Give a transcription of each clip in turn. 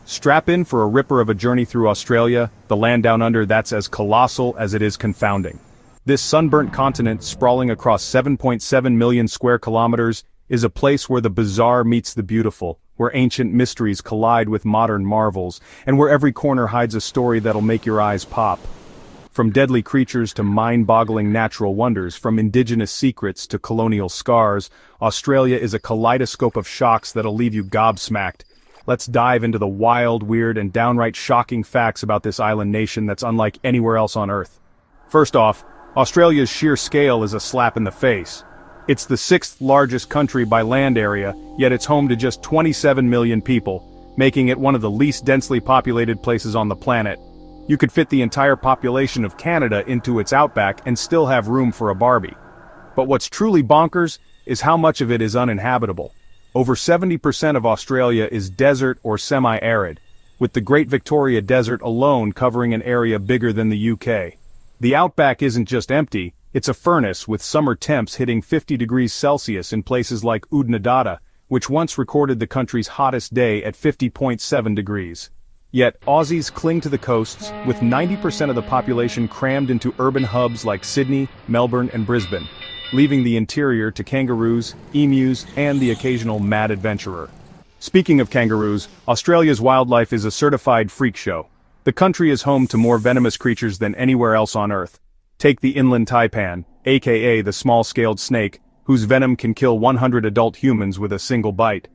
Strap in for a ripper of a journey through Australia, the land down under that's as colossal as it is confounding. This sunburnt continent, sprawling across 7.7 million square kilometers, is a place where the bizarre meets the beautiful, where ancient mysteries collide with modern marvels, and where every corner hides a story that'll make your eyes pop. From deadly creatures to mind-boggling natural wonders, from indigenous secrets to colonial scars, Australia is a kaleidoscope of shocks that'll leave you gobsmacked. Let's dive into the wild, weird, and downright shocking facts about this island nation that's unlike anywhere else on Earth. First off, Australia's sheer scale is a slap in the face. It's the sixth largest country by land area, yet it's home to just 27 million people, making it one of the least densely populated places on the planet. You could fit the entire population of Canada into its outback and still have room for a Barbie. But what's truly bonkers is how much of it is uninhabitable. Over 70% of Australia is desert or semi-arid, with the Great Victoria Desert alone covering an area bigger than the UK. The outback isn't just empty, it's a furnace with summer temps hitting 50 degrees Celsius in places like Oodnadatta, which once recorded the country's hottest day at 50.7 degrees. Yet, Aussies cling to the coasts, with 90% of the population crammed into urban hubs like Sydney, Melbourne, and Brisbane, leaving the interior to kangaroos, emus, and the occasional mad adventurer. Speaking of kangaroos, Australia's wildlife is a certified freak show. The country is home to more venomous creatures than anywhere else on Earth. Take the inland taipan, aka the small-scaled snake, whose venom can kill 100 adult humans with a single bite.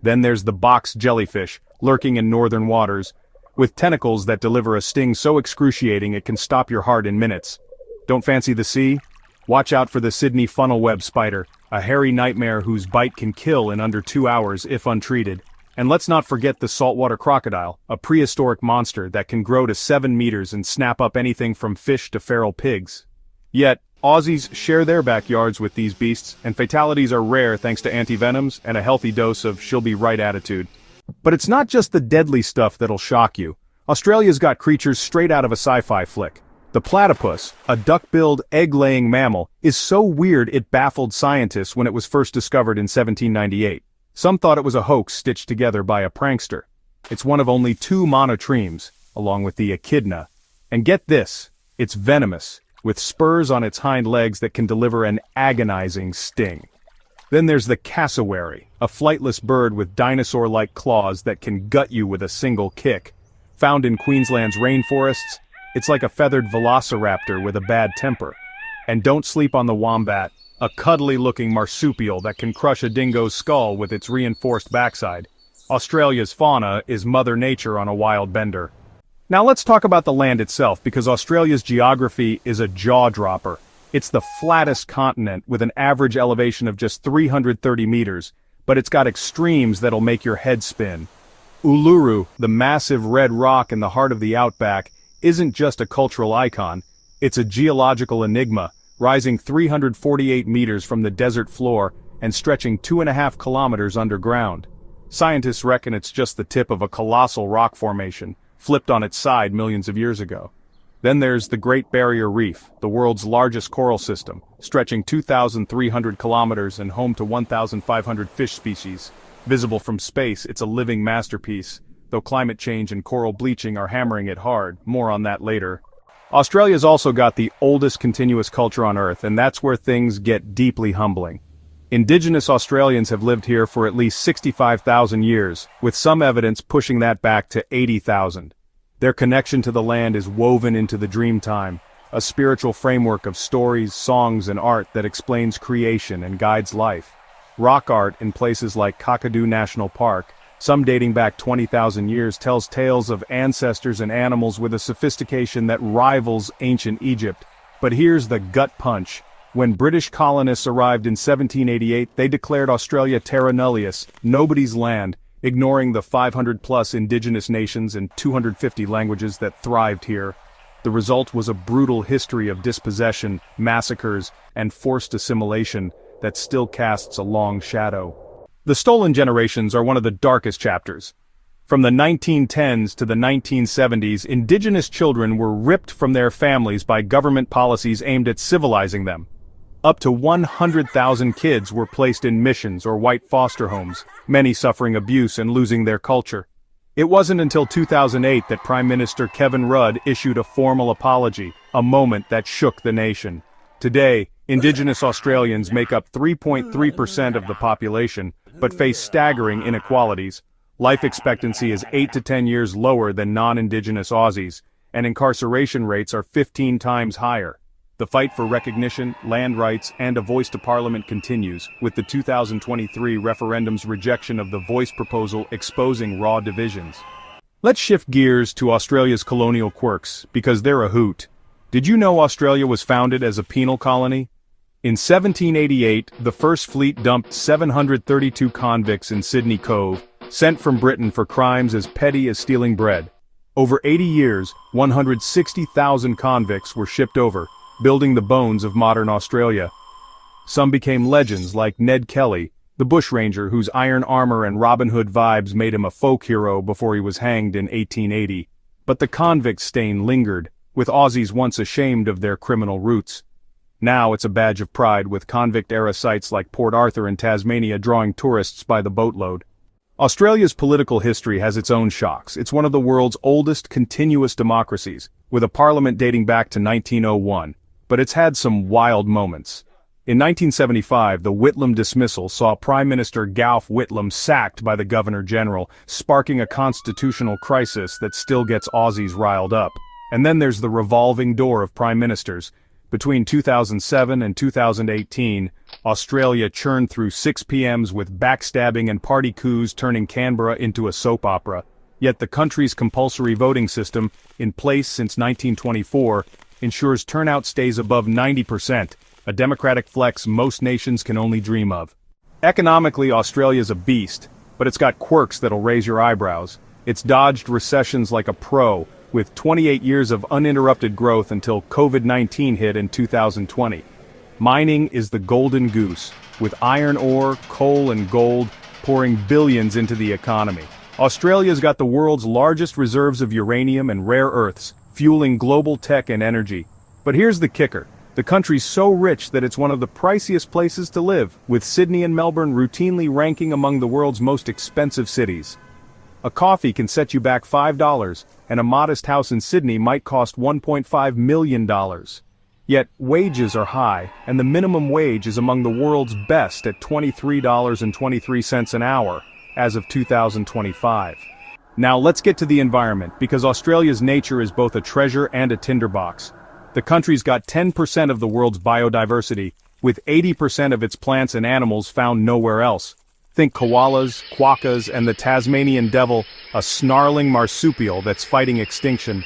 Then there's the box jellyfish, lurking in northern waters, with tentacles that deliver a sting so excruciating it can stop your heart in minutes. Don't fancy the sea? Watch out for the Sydney funnel web spider, a hairy nightmare whose bite can kill in under 2 hours if untreated. And let's not forget the saltwater crocodile, a prehistoric monster that can grow to 7 meters and snap up anything from fish to feral pigs. Yet, Aussies share their backyards with these beasts, and fatalities are rare thanks to anti-venoms and a healthy dose of she'll-be-right attitude. But it's not just the deadly stuff that'll shock you. Australia's got creatures straight out of a sci-fi flick. The platypus, a duck-billed, egg-laying mammal, is so weird it baffled scientists when it was first discovered in 1798. Some thought it was a hoax stitched together by a prankster. It's one of only 2 monotremes, along with the echidna. And get this, it's venomous, with spurs on its hind legs that can deliver an agonizing sting. Then there's the cassowary, a flightless bird with dinosaur-like claws that can gut you with a single kick. Found in Queensland's rainforests, it's like a feathered velociraptor with a bad temper. And don't sleep on the wombat, a cuddly-looking marsupial that can crush a dingo's skull with its reinforced backside. Australia's fauna is Mother Nature on a wild bender. Now let's talk about the land itself, because Australia's geography is a jaw-dropper. It's the flattest continent with an average elevation of just 330 meters, but it's got extremes that'll make your head spin. Uluru, the massive red rock in the heart of the outback, isn't just a cultural icon, it's a geological enigma, rising 348 meters from the desert floor and stretching 2.5 kilometers underground. Scientists reckon it's just the tip of a colossal rock formation, flipped on its side millions of years ago. Then there's the Great Barrier Reef, the world's largest coral system, stretching 2,300 kilometers and home to 1,500 fish species. Visible from space, it's a living masterpiece, though climate change and coral bleaching are hammering it hard. More on that later. Australia's also got the oldest continuous culture on Earth, and that's where things get deeply humbling. Indigenous Australians have lived here for at least 65,000 years, with some evidence pushing that back to 80,000. Their connection to the land is woven into the Dreamtime, a spiritual framework of stories, songs, and art that explains creation and guides life. Rock art in places like Kakadu National Park, some dating back 20,000 years, tells tales of ancestors and animals with a sophistication that rivals ancient Egypt. But here's the gut punch. When British colonists arrived in 1788, they declared Australia terra nullius, nobody's land, ignoring the 500-plus indigenous nations and 250 languages that thrived here. The result was a brutal history of dispossession, massacres, and forced assimilation that still casts a long shadow. The stolen generations are one of the darkest chapters. From the 1910s to the 1970s, indigenous children were ripped from their families by government policies aimed at civilizing them. Up to 100,000 kids were placed in missions or white foster homes, many suffering abuse and losing their culture. It wasn't until 2008 that Prime Minister Kevin Rudd issued a formal apology, a moment that shook the nation. Today, Indigenous Australians make up 3.3% of the population, but face staggering inequalities. Life expectancy is 8 to 10 years lower than non-Indigenous Aussies, and incarceration rates are 15 times higher. The fight for recognition, land rights, and a voice to Parliament continues, with the 2023 referendum's rejection of the voice proposal exposing raw divisions. Let's shift gears to Australia's colonial quirks, because they're a hoot. Did you know Australia was founded as a penal colony? In 1788, the First Fleet dumped 732 convicts in Sydney Cove, sent from Britain for crimes as petty as stealing bread. Over 80 years, 160,000 convicts were shipped over, building the bones of modern Australia. Some became legends like Ned Kelly, the bushranger whose iron armor and Robin Hood vibes made him a folk hero before he was hanged in 1880. But the convict stain lingered, with Aussies once ashamed of their criminal roots. Now it's a badge of pride, with convict-era sites like Port Arthur in Tasmania drawing tourists by the boatload. Australia's political history has its own shocks. It's one of the world's oldest continuous democracies, with a parliament dating back to 1901. But it's had some wild moments. In 1975, the Whitlam dismissal saw Prime Minister Gough Whitlam sacked by the Governor-General, sparking a constitutional crisis that still gets Aussies riled up. And then there's the revolving door of prime ministers. Between 2007 and 2018, Australia churned through 6 PMs with backstabbing and party coups turning Canberra into a soap opera. Yet the country's compulsory voting system, in place since 1924, ensures turnout stays above 90%, a democratic flex most nations can only dream of. Economically, Australia's a beast, but it's got quirks that'll raise your eyebrows. It's dodged recessions like a pro, with 28 years of uninterrupted growth until COVID-19 hit in 2020. Mining is the golden goose, with iron ore, coal and gold pouring billions into the economy. Australia's got the world's largest reserves of uranium and rare earths, fueling global tech and energy. But here's the kicker. The country's so rich that it's one of the priciest places to live, with Sydney and Melbourne routinely ranking among the world's most expensive cities. A coffee can set you back $5, and a modest house in Sydney might cost $1.5 million. Yet, wages are high, and the minimum wage is among the world's best at $23.23 an hour, as of 2025. Now let's get to the environment, because Australia's nature is both a treasure and a tinderbox. The country's got 10% of the world's biodiversity, with 80% of its plants and animals found nowhere else. Think koalas, quokkas, and the Tasmanian devil, a snarling marsupial that's fighting extinction.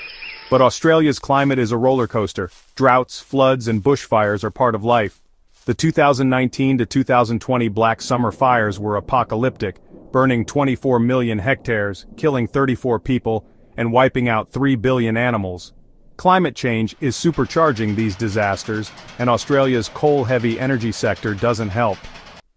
But Australia's climate is a roller coaster. Droughts, floods, and bushfires are part of life. The 2019 to 2020 Black Summer fires were apocalyptic, burning 24 million hectares, killing 34 people, and wiping out 3 billion animals. Climate change is supercharging these disasters, and Australia's coal-heavy energy sector doesn't help.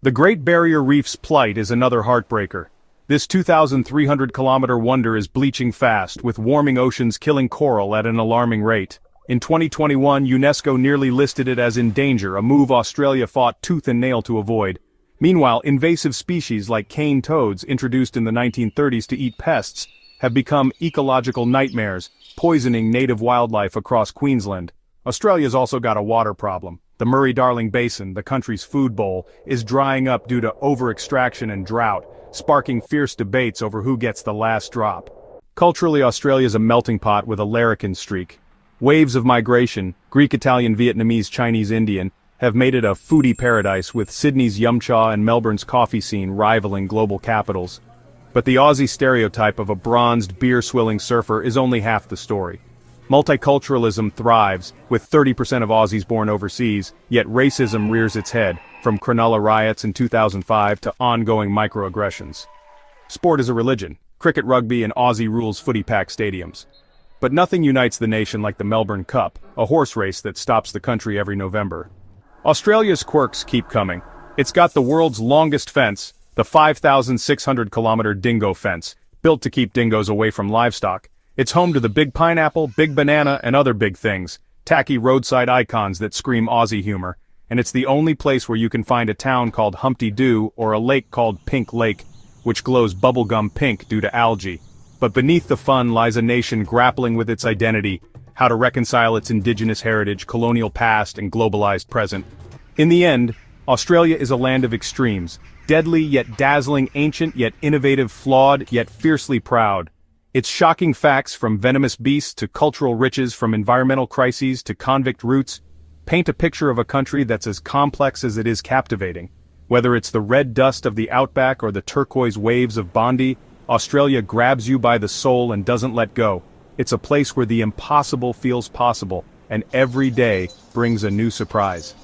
The Great Barrier Reef's plight is another heartbreaker. This 2,300-kilometer wonder is bleaching fast, with warming oceans killing coral at an alarming rate. In 2021, UNESCO nearly listed it as in danger, a move Australia fought tooth and nail to avoid. Meanwhile, invasive species like cane toads, introduced in the 1930s to eat pests, have become ecological nightmares, poisoning native wildlife across Queensland. Australia's also got a water problem. The Murray-Darling Basin, the country's food bowl, is drying up due to over-extraction and drought, sparking fierce debates over who gets the last drop. Culturally, Australia's a melting pot with a larrikin streak. Waves of migration, Greek, Italian, Vietnamese, Chinese, Indian, have made it a foodie paradise, with Sydney's yum cha and Melbourne's coffee scene rivaling global capitals. But the Aussie stereotype of a bronzed, beer-swilling surfer is only half the story. Multiculturalism thrives, with 30% of Aussies born overseas, yet racism rears its head, from Cronulla riots in 2005 to ongoing microaggressions. Sport is a religion. Cricket, rugby, and Aussie rules footy-packed stadiums. But nothing unites the nation like the Melbourne Cup, a horse race that stops the country every November. Australia's quirks keep coming. It's got the world's longest fence, the 5,600-kilometer dingo fence, built to keep dingoes away from livestock. It's home to the big pineapple, big banana, and other big things, tacky roadside icons that scream Aussie humor. And it's the only place where you can find a town called Humpty Doo or a lake called Pink Lake, which glows bubblegum pink due to algae. But beneath the fun lies a nation grappling with its identity, how to reconcile its indigenous heritage, colonial past, and globalized present. In the end, Australia is a land of extremes, deadly yet dazzling, ancient yet innovative, flawed yet fiercely proud. Its shocking facts, from venomous beasts to cultural riches, from environmental crises to convict roots, paint a picture of a country that's as complex as it is captivating. Whether it's the red dust of the Outback or the turquoise waves of Bondi, Australia grabs you by the soul and doesn't let go. It's a place where the impossible feels possible, and every day brings a new surprise.